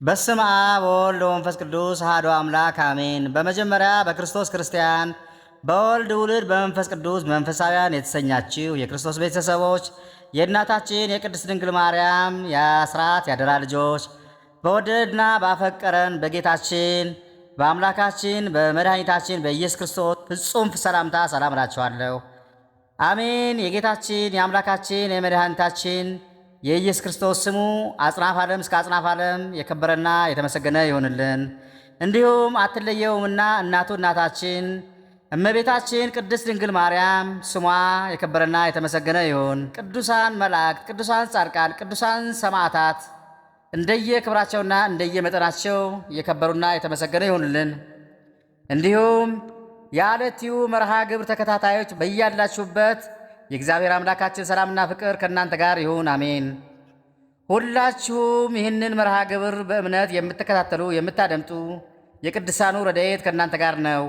በስመ አብ ወወልድ ወመንፈስ ቅዱስ አሐዱ አምላክ አሜን። በመጀመሪያ በክርስቶስ ክርስቲያን በወልድ ውልድ በመንፈስ ቅዱስ መንፈሳውያን የተሰኛችሁ የክርስቶስ ቤተሰቦች የእናታችን የቅድስት ድንግል ማርያም የአስራት ያደራ ልጆች በወደድና ባፈቀረን በጌታችን በአምላካችን በመድኃኒታችን በኢየሱስ ክርስቶስ ፍጹም ሰላምታ ሰላም እላችኋለሁ። አሜን። የጌታችን የአምላካችን የመድኃኒታችን የኢየሱስ ክርስቶስ ስሙ አጽናፍ ዓለም እስከ አጽናፍ ዓለም የከበረና የተመሰገነ ይሆንልን። እንዲሁም አትለየውምና እናቱ እናታችን እመቤታችን ቅድስት ድንግል ማርያም ስሟ የከበረና የተመሰገነ ይሁን። ቅዱሳን መላእክት፣ ቅዱሳን ጻድቃን፣ ቅዱሳን ሰማዕታት እንደየ ክብራቸውና እንደየ መጠናቸው የከበሩና የተመሰገነ ይሆንልን። እንዲሁም የዓለትዩ መርሃ ግብር ተከታታዮች በያላችሁበት የእግዚአብሔር አምላካችን ሰላምና ፍቅር ከእናንተ ጋር ይሁን፣ አሜን። ሁላችሁም ይህንን መርሃ ግብር በእምነት የምትከታተሉ የምታደምጡ የቅዱሳኑ ረድኤት ከእናንተ ጋር ነው።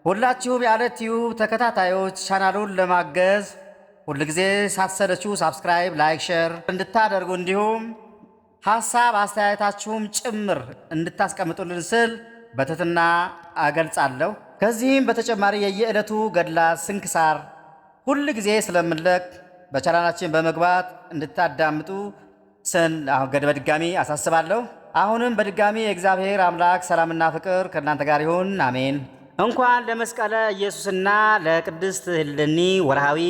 ሁላችሁም የዓለትዩ ተከታታዮች ቻናሉን ለማገዝ ሁልጊዜ ሳትሰለቹ ሳብስክራይብ፣ ላይክ፣ ሼር እንድታደርጉ እንዲሁም ሐሳብ አስተያየታችሁም ጭምር እንድታስቀምጡልን ስል በትህትና አገልጻለሁ። ከዚህም በተጨማሪ የየዕለቱ ገድላት ስንክሳር ሁል ጊዜ ስለምንለቅ በቻናላችን በመግባት እንድታዳምጡ ስን በድጋሚ አሳስባለሁ። አሁንም በድጋሚ የእግዚአብሔር አምላክ ሰላምና ፍቅር ከእናንተ ጋር ይሁን፣ አሜን። እንኳን ለመስቀለ ኢየሱስና ለቅድስት እሌኒ ወርሃዊ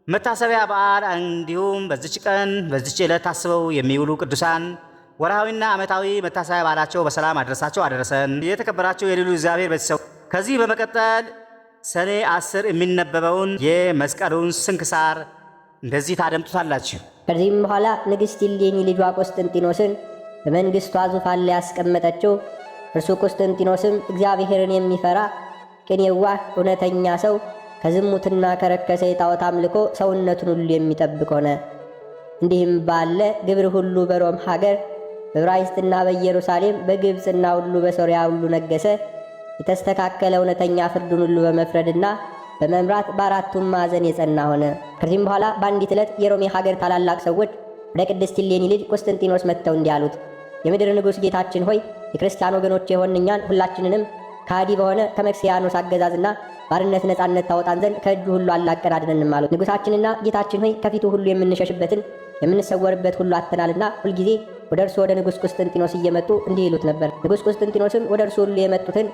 መታሰቢያ በዓል እንዲሁም በዚች ቀን በዚች ዕለት ታስበው የሚውሉ ቅዱሳን ወርሃዊና ዓመታዊ መታሰቢያ በዓላቸው በሰላም አደረሳቸው አደረሰን። የተከበራቸው የልዑል እግዚአብሔር ቤተሰብ ከዚህ በመቀጠል ሰኔ 10 የሚነበበውን የመስቀሉን ስንክሳር እንደዚህ ታደምጡታላችሁ። ከዚህም በኋላ ንግሥት እሌኒ ልጇ ቆስጠንጢኖስን በመንግሥቷ ዙፋን ላይ ያስቀመጠችው። እርሱ ቆስጠንጢኖስም እግዚአብሔርን የሚፈራ ቅን፣ የዋህ፣ እውነተኛ ሰው ከዝሙትና ከረከሰ የጣዖት አምልኮ ሰውነቱን ሁሉ የሚጠብቅ ሆነ። እንዲህም ባለ ግብር ሁሉ በሮም ሀገር በዕብራይስጥና በኢየሩሳሌም በግብፅና ሁሉ በሶርያ ሁሉ ነገሰ። የተስተካከለ እውነተኛ ፍርዱን ሁሉ በመፍረድና በመምራት በአራቱም ማዕዘን የጸና ሆነ። ከዚህም በኋላ በአንዲት ዕለት የሮሜ ሀገር ታላላቅ ሰዎች ወደ ቅድስት እሌኒ ልጅ ቆስጠንጢኖስ መጥተው እንዲህ አሉት። የምድር ንጉሥ ጌታችን ሆይ የክርስቲያን ወገኖች የሆንን እኛን ሁላችንንም ከሃዲ በሆነ ከመክስያኖስ አገዛዝና ባርነት ነፃነት ታወጣን ዘንድ ከእጁ ሁሉ አላቀን አድነንም አሉት። ንጉሣችንና ጌታችን ሆይ ከፊቱ ሁሉ የምንሸሽበትን የምንሰወርበት ሁሉ አጥተናልና ሁልጊዜ ወደ እርሱ ወደ ንጉሥ ቆስጠንጢኖስ እየመጡ እንዲህ ይሉት ነበር። ንጉሥ ቆስጠንጢኖስም ወደ እርሱ ሁሉ የመጡትን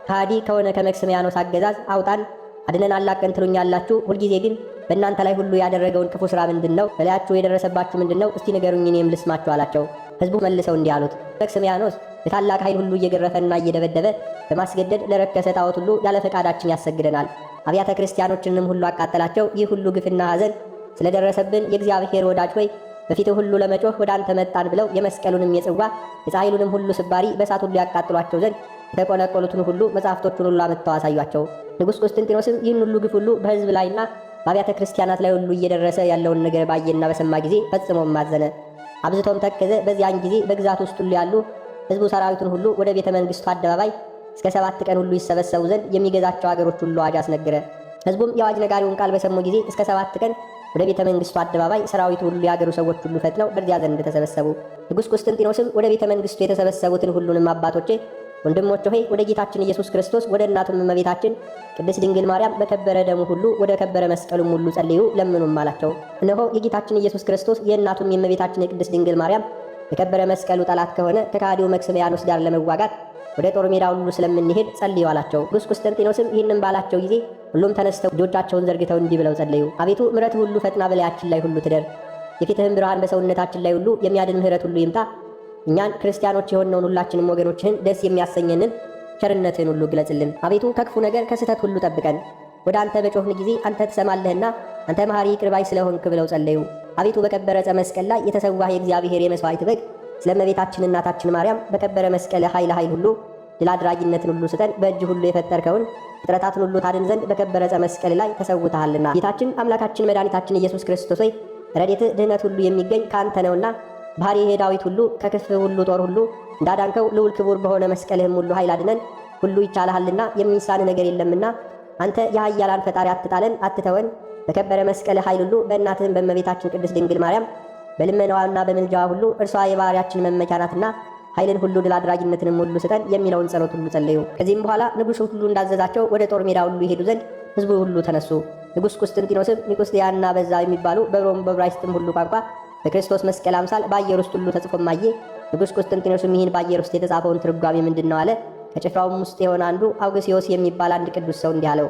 ከሃዲ ከሆነ ከመክስሚያኖስ አገዛዝ አውጣን አድነን አላቀን ትሉኛላችሁ። ሁልጊዜ ግን በእናንተ ላይ ሁሉ ያደረገውን ክፉ ሥራ ምንድን ነው? በላያችሁ የደረሰባችሁ ምንድን ነው? እስቲ ንገሩኝ፣ እኔም ልስማችሁ አላቸው። ሕዝቡ መልሰው እንዲህ አሉት። መክስሚያኖስ በታላቅ ኃይል ሁሉ እየገረፈና እየደበደበ በማስገደድ ለረከሰ ጣዖት ሁሉ ያለ ፈቃዳችን ያሰግደናል። አብያተ ክርስቲያኖችንም ሁሉ አቃጠላቸው። ይህ ሁሉ ግፍና ሐዘን ስለደረሰብን የእግዚአብሔር ወዳጅ ሆይ በፊትህ ሁሉ ለመጮህ ወደ አንተ መጣን ብለው የመስቀሉንም የጽዋ የፀሐይሉንም ሁሉ ስባሪ በእሳት ሁሉ ያቃጥሏቸው ዘንድ የተቆነቆሉትን ሁሉ መጻሕፍቶቹን ሁሉ አመጥተው አሳዩአቸው። ንጉሥ ቆስጠንጢኖስም ይህን ሁሉ ግፍ ሁሉ በሕዝብ ላይና በአብያተ ክርስቲያናት ላይ ሁሉ እየደረሰ ያለውን ነገር ባየና በሰማ ጊዜ ፈጽሞም አዘነ፣ አብዝቶም ተከዘ። በዚያን ጊዜ በግዛት ውስጥ ሁሉ ያሉ ሕዝቡ ሰራዊቱን ሁሉ ወደ ቤተ መንግሥቱ አደባባይ እስከ 7 ቀን ሁሉ ይሰበሰቡ ዘንድ የሚገዛቸው አገሮች ሁሉ አዋጅ አስነገረ። ሕዝቡም የአዋጅ ነጋሪውን ቃል በሰሙ ጊዜ እስከ 7 ቀን ወደ ቤተ መንግሥቱ አደባባይ ሰራዊቱ ሁሉ የአገሩ ሰዎች ሁሉ ፈጥነው በዚያ ዘንድ ተሰበሰቡ። ንጉሥ ቆስጠንጢኖስም ወደ ቤተ መንግሥቱ የተሰበሰቡትን ሁሉንም አባቶቼ ወንድሞቼ ሆይ ወደ ጌታችን ኢየሱስ ክርስቶስ ወደ እናቱም እመቤታችን ቅድስት ድንግል ማርያም በከበረ ደሙ ሁሉ ወደ ከበረ መስቀሉም ሁሉ ጸልዩ ለምኑም አላቸው። እነሆ የጌታችን ኢየሱስ ክርስቶስ የእናቱም የእመቤታችን የቅድስት ድንግል ማርያም በከበረ መስቀሉ ጠላት ከሆነ ከካዲው መክስሚያኖስ ጋር ለመዋጋት ወደ ጦር ሜዳ ሁሉ ስለምንሄድ ጸልዩ አላቸው። ንጉሥ ቆስጠንጢኖስም ይህንን ባላቸው ጊዜ ሁሉም ተነስተው እጆቻቸውን ዘርግተው እንዲህ ብለው ጸለዩ። አቤቱ ምሕረት ሁሉ ፈጥና በላያችን ላይ ሁሉ ትደር። የፊትህም ብርሃን በሰውነታችን ላይ ሁሉ የሚያድን ምሕረት ሁሉ ይምጣ። እኛን ክርስቲያኖች የሆነውን ሁላችንም ወገኖችህን ደስ የሚያሰኘንን ቸርነትህን ሁሉ ግለጽልን። አቤቱ ከክፉ ነገር ከስህተት ሁሉ ጠብቀን። ወደ አንተ በጮኽን ጊዜ አንተ ትሰማለህና አንተ መሐሪ ይቅር ባይ ስለሆንክ ብለው ጸለዩ። አቤቱ በከበረ ዕፀ መስቀል ላይ የተሰዋህ የእግዚአብሔር የመሥዋዕት በግ ስለ እመቤታችን እናታችን ማርያም በከበረ መስቀል ኃይል ሁሉ ድል አድራጊነትን ሁሉ ስጠን። በእጅ ሁሉ የፈጠርከውን ፍጥረታትን ሁሉ ታድን ዘንድ በከበረ ዕፀ መስቀል ላይ ተሰውተሃልና። ጌታችን አምላካችን መድኃኒታችን ኢየሱስ ክርስቶስ ሆይ ረድኤትህ ድኅነት ሁሉ የሚገኝ ከአንተ ነውና ባሕርየ ዳዊት ሁሉ ከክፍ ሁሉ ጦር ሁሉ እንዳዳንከው ልዑል ክቡር በሆነ መስቀልህም ሁሉ ኃይል አድነን። ሁሉ ይቻልሃልና የሚሳንህ ነገር የለምና አንተ የኃያላን ፈጣሪ አትጣለን፣ አትተወን። በከበረ መስቀል ኃይል ሁሉ በእናትህም በእመቤታችን ቅድስት ድንግል ማርያም በልመናዋና በምልጃዋ ሁሉ እርሷ የባሕርያችን መመኪያ ናትና ኃይልን ሁሉ ድል አድራጊነትንም ሁሉ ስጠን የሚለውን ጸሎት ሁሉ ጸለዩ። ከዚህም በኋላ ንጉሡ ሁሉ እንዳዘዛቸው ወደ ጦር ሜዳ ሁሉ ይሄዱ ዘንድ ሕዝቡ ሁሉ ተነሱ። ንጉሥ ቁስጥንጢኖስም ኒቁስጥያና በዛ የሚባሉ በሮም በዕብራይስጥም ሁሉ ቋንቋ በክርስቶስ መስቀል አምሳል በአየር ውስጥ ሁሉ ተጽፎም አየ። ንጉሥ ቁስጥንጢኖስም ይህን በአየር ውስጥ የተጻፈውን ትርጓሜ ምንድን ነው አለ። ከጭፍራውም ውስጥ የሆነ አንዱ አውግስዮስ የሚባል አንድ ቅዱስ ሰው እንዲህ አለው፣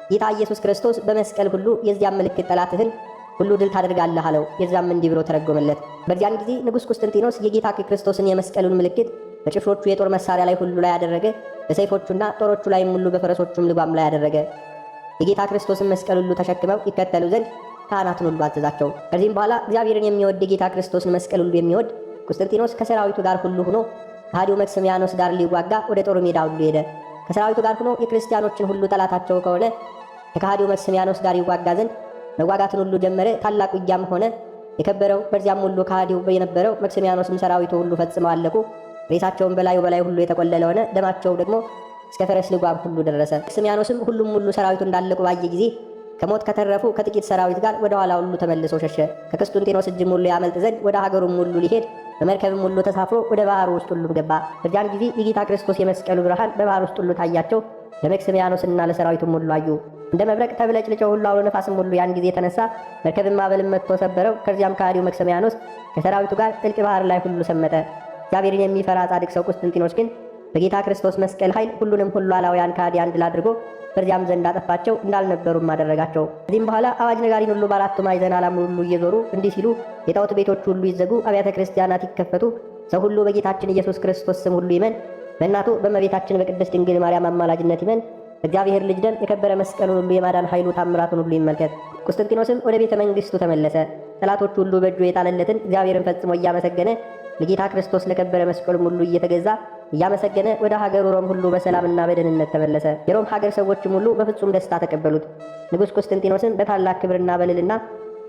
ጌታ ኢየሱስ ክርስቶስ በመስቀል ሁሉ የዚያም ምልክት ጠላትህን ሁሉ ድል ታደርጋለህ አለው። የዛም እንዲህ ብሎ ተረጎመለት። በዚያን ጊዜ ንጉሥ ቁስጥንጢኖስ የጌታ ክርስቶስን የመስቀሉን ምልክት በጭፍሮቹ የጦር መሳሪያ ላይ ሁሉ ላይ ያደረገ፣ በሰይፎቹና ጦሮቹ ላይም ሁሉ በፈረሶቹም ልጓም ላይ ያደረገ። የጌታ ክርስቶስን መስቀል ሁሉ ተሸክመው ይከተሉ ዘንድ ካህናትን ሁሉ አዘዛቸው። ከዚህም በኋላ እግዚአብሔርን የሚወድ የጌታ ክርስቶስን መስቀል ሁሉ የሚወድ ቁስጥንጢኖስ ከሰራዊቱ ጋር ሁሉ ሆኖ ከሃዲው መክስሚያኖስ ጋር ሊዋጋ ወደ ጦር ሜዳ ሁሉ ሄደ። ከሰራዊቱ ጋር ሆኖ የክርስቲያኖችን ሁሉ ጠላታቸው ከሆነ ከሃዲው መክስሚያኖስ ጋር ይዋጋ ዘንድ መዋጋትን ሁሉ ጀመረ። ታላቅ ውጊያም ሆነ የከበረው። በዚያም ሁሉ ከሃዲው የነበረው መክስሚያኖስም ሰራዊቱ ሁሉ ፈጽመው አለቁ። ሬሳቸውን በላይ ሁሉ የተቆለለ ሆነ። ደማቸው ደግሞ እስከ ፈረስ ልጓም ሁሉ ደረሰ። መክስሚያኖስም ሁሉም ሁሉ ሰራዊቱ እንዳለቁ ባየ ጊዜ ከሞት ከተረፉ ከጥቂት ሰራዊት ጋር ወደ ኋላ ሁሉ ተመልሶ ሸሸ። ከቁስጥንጢኖስ እጅም ሁሉ ያመልጥ ዘንድ ወደ ሀገሩም ሁሉ ሊሄድ በመርከብም ሁሉ ተሳፍሮ ወደ ባህሩ ውስጥ ሁሉ ገባ። በዚያን ጊዜ የጌታ ክርስቶስ የመስቀሉ ብርሃን በባህር ውስጥ ሁሉ ታያቸው። ለመክስሚያኖስና ለሰራዊቱም ሁሉ አዩ። እንደ መብረቅ ተብለጭልጨው ሁሉ አውሎ ነፋስም ሁሉ ያን ጊዜ ተነሳ። መርከብም ማዕበልም መጥቶ ሰበረው። ከዚያም ከሃዲው መክስሚያኖስ ከሰራዊቱ ጋር ጥልቅ ባህር ላይ ሁሉ ሰመጠ። እግዚአብሔርን የሚፈራ ጻድቅ ሰው ቁስጥንጢኖስ ግን በጌታ ክርስቶስ መስቀል ኃይል ሁሉንም ሁሉ አላውያን ከሃዲያን ድል አድርጎ በዚያም ዘንድ አጠፋቸው፣ እንዳልነበሩም አደረጋቸው። ከዚህም በኋላ አዋጅ ነጋሪን ሁሉ በአራቱ ማዕዘን ዓለም ሁሉ እየዞሩ እንዲህ ሲሉ፣ የጣዖት ቤቶች ሁሉ ይዘጉ፣ አብያተ ክርስቲያናት ይከፈቱ፣ ሰው ሁሉ በጌታችን ኢየሱስ ክርስቶስ ስም ሁሉ ይመን፣ በእናቱ በእመቤታችን በቅድስት ድንግል ማርያም አማላጅነት ይመን፣ በእግዚአብሔር ልጅ ደም የከበረ መስቀሉን ሁሉ የማዳን ኃይሉ ታምራቱን ሁሉ ይመልከት። ቁስጥንጢኖስም ወደ ቤተ መንግሥቱ ተመለሰ። ጠላቶቹ ሁሉ በእጁ የጣለለትን እግዚአብሔርን ፈጽሞ እያመሰገነ ለጌታ ክርስቶስ ለከበረ መስቀሉም ሁሉ እየተገዛ እያመሰገነ ወደ ሀገሩ ሮም ሁሉ በሰላምና በደህንነት ተመለሰ። የሮም ሀገር ሰዎችም ሁሉ በፍጹም ደስታ ተቀበሉት። ንጉሥ ቁስጥንጢኖስም በታላቅ ክብርና በልልና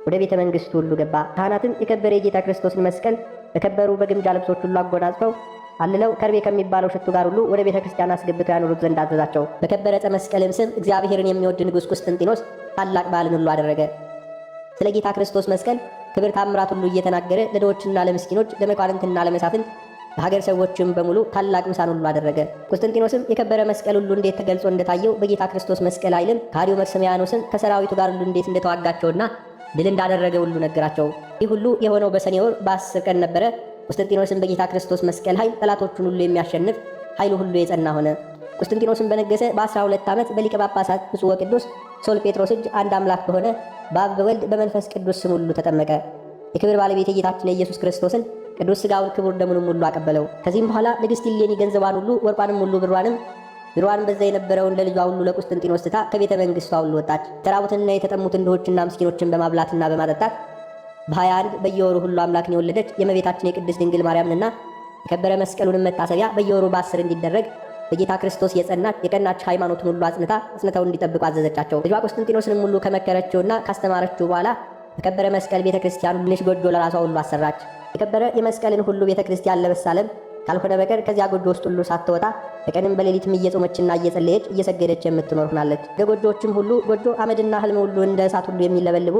ወደ ቤተ መንግሥቱ ሁሉ ገባ። ካህናትም የከበረ የጌታ ክርስቶስን መስቀል በከበሩ በግምጃ ልብሶች ሁሉ አጎናጽፈው አልለው ከርቤ ከሚባለው ሽቱ ጋር ሁሉ ወደ ቤተ ክርስቲያን አስገብተው ያኖሩት ዘንድ አዘዛቸው። በከበረ ዕፀ መስቀልም ስም እግዚአብሔርን የሚወድ ንጉሥ ቁስጥንጢኖስ ታላቅ በዓልን ሁሉ አደረገ። ስለ ጌታ ክርስቶስ መስቀል ክብር ታምራት ሁሉ እየተናገረ ለድሆችና ለምስኪኖች ለመኳንንትና ለመሳፍንት ለሀገር ሰዎችም በሙሉ ታላቅ ምሳን ሁሉ አደረገ። ቁስጥንጢኖስም የከበረ መስቀል ሁሉ እንዴት ተገልጾ እንደታየው በጌታ ክርስቶስ መስቀል ኃይልም ከሃዲው መክስሚያኖስን ከሰራዊቱ ጋር ሁሉ እንዴት እንደተዋጋቸውና ድል እንዳደረገ ሁሉ ነገራቸው። ይህ ሁሉ የሆነው በሰኔ ወር በ10 ቀን ነበረ። ቁስጥንጢኖስም በጌታ ክርስቶስ መስቀል ኃይል ጠላቶቹን ሁሉ የሚያሸንፍ ኃይሉ ሁሉ የጸና ሆነ። ቁስጥንጢኖስም በነገሰ በ12 ዓመት በሊቀ ጳጳሳት ብፁዕ ወቅዱስ ሶል ጴጥሮስ እጅ አንድ አምላክ በሆነ በአብ በወልድ በመንፈስ ቅዱስ ስም ሁሉ ተጠመቀ። የክብር ባለቤት የጌታችን የኢየሱስ ክርስቶስን ቅዱስ ሥጋውን ክቡር ደሙንም ሁሉ አቀበለው። ከዚህም በኋላ ንግሥት እሌኒ ገንዘቧን ሁሉ ወርቋንም ሁሉ ብሯንም በዛ የነበረውን ለልጇ ሁሉ ለቁስጥንጢኖስ ትታ ከቤተ መንግሥቷ ሁሉ ወጣች። የተራቡትንና የተጠሙትን ድሆችና ምስኪኖችን በማብላትና በማጠጣት በ21 በየወሩ ሁሉ አምላክን የወለደች የእመቤታችን የቅድስት ድንግል ማርያምንና የከበረ መስቀሉንም መታሰቢያ በየወሩ በ10 እንዲደረግ በጌታ ክርስቶስ የጸናች የቀናች ሃይማኖትን ሁሉ አጽንተው እንዲጠብቁ አዘዘቻቸው። ልጇ ቁስጥንጢኖስንም ሁሉ ከመከረችውና ካስተማረችው በኋላ በከበረ መስቀል ቤተ ክርስቲያን ትንሽ ጎጆ ለራሷ ሁሉ አሰራች። የከበረ የመስቀልን ሁሉ ቤተ ክርስቲያን ለመሳለም ካልሆነ በቀር ከዚያ ጎጆ ውስጥ ሁሉ ሳትወጣ በቀንም በሌሊትም እየጾመችና እየጸለየች እየሰገደች የምትኖር ሆናለች። ለጎጆዎችም ሁሉ ጎጆ አመድና ህልም ሁሉ እንደ እሳት ሁሉ የሚለበልቡ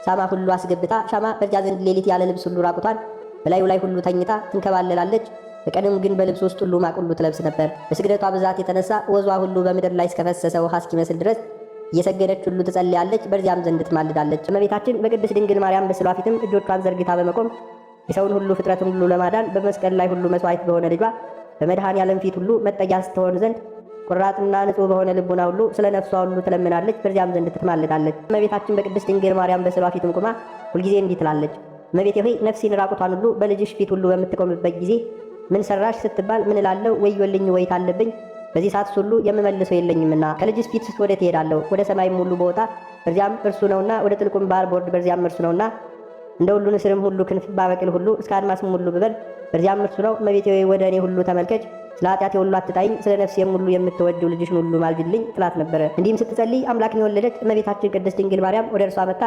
ሻማ ሁሉ አስገብታ ሻማ በዚያ ዘንድ ሌሊት ያለ ልብስ ሁሉ ራቁቷን በላዩ ላይ ሁሉ ተኝታ ትንከባለላለች። በቀንም ግን በልብስ ውስጥ ሁሉ ማቅ ሁሉ ትለብስ ነበር። በስግደቷ ብዛት የተነሳ ወዟ ሁሉ በምድር ላይ እስከፈሰሰ ውሃ እስኪመስል ድረስ እየሰገደች ሁሉ ትጸልያለች፣ በዚያም ዘንድ ትማልዳለች። እመቤታችን በቅድስት ድንግል ማርያም በስዕሏ ፊትም እጆቿን ዘርግታ በመቆም የሰውን ሁሉ ፍጥረትን ሁሉ ለማዳን በመስቀል ላይ ሁሉ መስዋዕት በሆነ ልጇ በመድኃኔዓለም ፊት ሁሉ መጠጊያ ስትሆን ዘንድ ቁራጥና ንጹሕ በሆነ ልቡና ሁሉ ስለ ነፍሷ ሁሉ ትለምናለች፣ በዚያም ዘንድ ትማልዳለች። እመቤታችን በቅድስት ድንግል ማርያም በስዕሏ ፊትም ቆማ ሁልጊዜ እንዲህ ትላለች። እመቤቴ ሆይ ነፍሴን ራቁቷን ሁሉ በልጅሽ ፊት ሁሉ በምትቆምበት ጊዜ ምን ሰራሽ ስትባል ምን እላለሁ? ወዮልኝ ወይት አለብኝ። በዚህ ሰዓት ሁሉ የምመልሰው የለኝምና ከልጅስ ፊት ወደ ትሄዳለሁ? ወደ ሰማይም ሁሉ በወጣ በዚያም እርሱ ነውና፣ ወደ ጥልቁም ባህር ቦርድ በዚያም እርሱ ነውና፣ እንደ ሁሉ ንስርም ሁሉ ክንፍ ባበቅል ሁሉ እስከ አድማስም ሁሉ ብበር በዚያም እርሱ ነው። እመቤቴ ሆይ ወደ እኔ ሁሉ ተመልከች፣ ስለ ኃጢአቴ ሁሉ አትጣይኝ፣ ስለ ነፍሴም ሁሉ የምትወደው ልጅሽን ሁሉ ማልጅልኝ ትላት ነበረ። እንዲህም ስትጸልይ አምላክን የወለደች እመቤታችን ቅድስት ድንግል ማርያም ወደ እርሷ መጣ።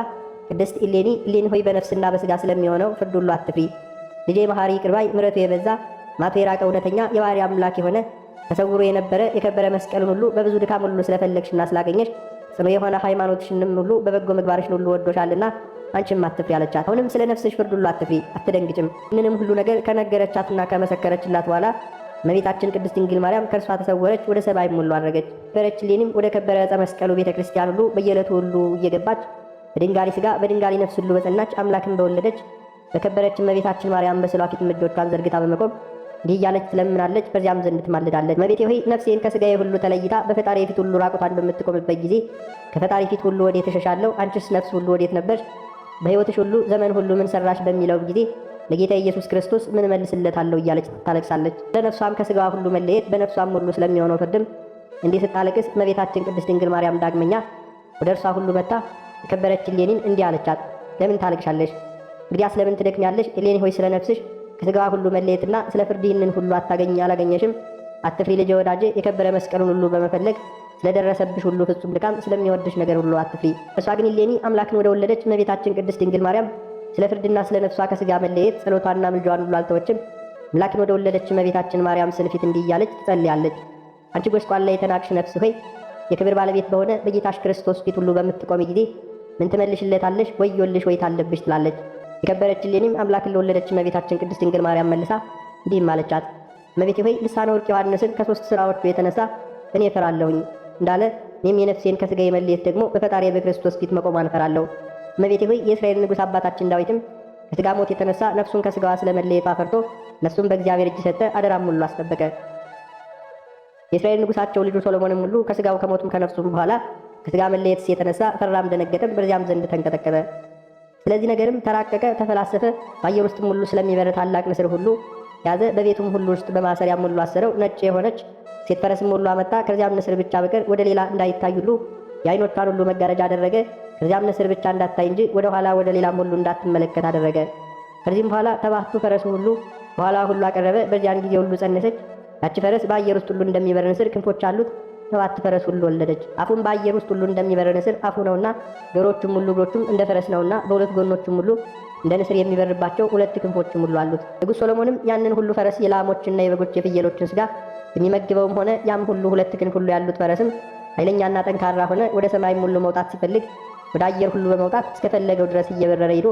ቅድስት እሌኒ ሆይ በነፍስና በሥጋ ስለሚሆነው ፍርድ ሁሉ አትፍሪ። ልጄ መሐሪ ይቅር ባይ ምሕረቱ የበዛ ማቱ የራቀ እውነተኛ የባሕሪ አምላክ የሆነ ተሰውሮ የነበረ የከበረ መስቀሉን ሁሉ በብዙ ድካም ሁሉ ስለፈለግሽና ስላገኘሽ ጽኑ የሆነ ሃይማኖትሽንም ሁሉ በበጎ ምግባርሽን ሁሉ ወዶሻልና አንቺም አትፍሪ አለቻት። አሁንም ስለ ነፍስሽ ፍርድ ሁሉ አትፍሪ፣ አትደንግጭም። ምንም ሁሉ ነገር ከነገረቻትና ከመሰከረችላት በኋላ እመቤታችን ቅድስት ድንግል ማርያም ከእርሷ ተሰወረች፣ ወደ ሰማይም ሁሉ አረገች። በረችሌንም ወደ ከበረ ዕፀ መስቀሉ ቤተ ክርስቲያን ሁሉ በየዕለቱ ሁሉ እየገባች በድንጋሌ ሥጋ በድንጋሌ ነፍስ ሁሉ በጸናች አምላክን በወለደች በከበረች እመቤታችን ማርያም በስዕሏ ፊት እጆቿን ዘርግታ በመቆም እንዲህ እያለች ትለምናለች፣ በዚያም ዘንድ ትማልዳለች። እመቤቴ ሆይ ነፍሴን ከሥጋዬ ሁሉ ተለይታ በፈጣሪ ፊት ሁሉ ራቁቷን በምትቆምበት ጊዜ ከፈጣሪ ፊት ሁሉ ወዴት እሸሻለሁ? አንቺስ ነፍስ ሁሉ ወዴት ነበርሽ? በሕይወትሽ ሁሉ ዘመን ሁሉ ምን ሰራሽ? በሚለው ጊዜ ለጌታ ኢየሱስ ክርስቶስ ምን መልስለታለሁ እያለች ታለቅሳለች። ለነፍሷም ከሥጋዋ ሁሉ መለየት በነፍሷም ሁሉ ስለሚሆነው ፍርድም እንዲህ ስታለቅስ እመቤታችን ቅድስት ድንግል ማርያም ዳግመኛ ወደ እርሷ ሁሉ መጥታ የከበረች እሌኒን እንዲህ አለቻት፣ ለምን ታለቅሻለሽ? እንግዲያስ ለምን ትደክሚያለሽ? እሌኒ ሆይ ስለ ነፍስሽ ከሥጋዋ ሁሉ መለየትና ስለ ፍርድ ይህንን ሁሉ አላገኘሽም? አትፍሪ ልጄ ወዳጄ፣ የከበረ መስቀሉን ሁሉ በመፈለግ ስለደረሰብሽ ሁሉ ፍጹም ድካም ስለሚወድሽ ነገር ሁሉ አትፍሪ። እርሷ ግን እሌኒ አምላክን ወደ ወለደች እመቤታችን ቅድስት ድንግል ማርያም ስለ ፍርድና ስለ ነፍሷ ከሥጋ መለየት ጸሎቷንና ምልጃዋን ሁሉ አልተወችም። አምላክን ወደ ወለደች እመቤታችን ማርያም ስዕል ፊት እንዲህ እያለች ትጸልያለች። አንቺ ጎስቋላ የተናቅሽ ነፍስ ሆይ የክብር ባለቤት በሆነ በጌታሽ ክርስቶስ ፊት ሁሉ በምትቆሚ ጊዜ ምን ትመልሽለታለሽ? ወዮልሽ ወይታ አለብሽ ትላለች። የከበረች እሌኒም አምላክን ለወለደች እመቤታችን ቅድስት ድንግል ማርያም መልሳ እንዲህም አለቻት፣ እመቤቴ ሆይ ልሳነ ወርቅ ዮሐንስን ከሦስት ሥራዎቹ የተነሳ እኔ እፈራለሁኝ እንዳለ እኔም የነፍሴን ከሥጋ የመለየት ደግሞ በፈጣሪ በክርስቶስ ፊት መቆሟን እፈራለሁ። እመቤቴ ሆይ የእስራኤል ንጉሥ አባታችን ዳዊትም ከሥጋ ሞት የተነሳ ነፍሱን ከሥጋዋ ስለመለየቷ ፈርቶ ነፍሱን በእግዚአብሔር እጅ ሰጠ፣ አደራም ሁሉ አስጠበቀ። የእስራኤል ንጉሣቸው ልጁ ሶሎሞንም ሁሉ ከሥጋው ከሞቱም ከነፍሱም በኋላ ከሥጋ መለየትስ የተነሳ ፈራም ደነገጠም፣ በዚያም ዘንድ ተንቀጠቀጠ። ስለዚህ ነገርም ተራቀቀ፣ ተፈላሰፈ። በአየር ውስጥም ሁሉ ስለሚበር ታላቅ ንስር ሁሉ ያዘ፣ በቤቱም ሁሉ ውስጥ በማሰሪያም ሁሉ አሰረው። ነጭ የሆነች ሴት ፈረስም ሁሉ አመጣ። ከዚያም ንስር ብቻ በቀር ወደ ሌላ እንዳይታይ ሁሉ የዓይኖቿን ሁሉ መጋረጃ አደረገ። ከዚያም ንስር ብቻ እንዳታይ እንጂ ወደ ኋላ ወደ ሌላም ሁሉ እንዳትመለከት አደረገ። ከዚህም በኋላ ተባቱ ፈረሱ ሁሉ በኋላ ሁሉ አቀረበ። በዚያን ጊዜ ሁሉ ጸነሰች። ያቺ ፈረስ በአየር ውስጥ ሁሉ እንደሚበር ንስር ክንፎች አሉት። 7 ፈረስ ሁሉ ወለደች። አፉም በአየር ውስጥ ሁሉ እንደሚበር ንስር አፉ ነውና፣ እግሮቹም ሁሉ እግሮቹም እንደ ፈረስ ነውና፣ በሁለት ጎኖቹም ሁሉ እንደ ንስር የሚበርባቸው 2 ክንፎችም ሁሉ አሉት። ንጉሥ ሶሎሞንም ያንን ሁሉ ፈረስ የላሞችና የበጎች የፍየሎችን ሥጋ የሚመግበውም ሆነ ያም ሁሉ 2 ክንፍ ሁሉ ያሉት ፈረስም ኃይለኛና ጠንካራ ሆነ። ወደ ሰማይም ሁሉ መውጣት ሲፈልግ ወደ አየር ሁሉ በመውጣት እስከፈለገው ድረስ እየበረረ ሄዶ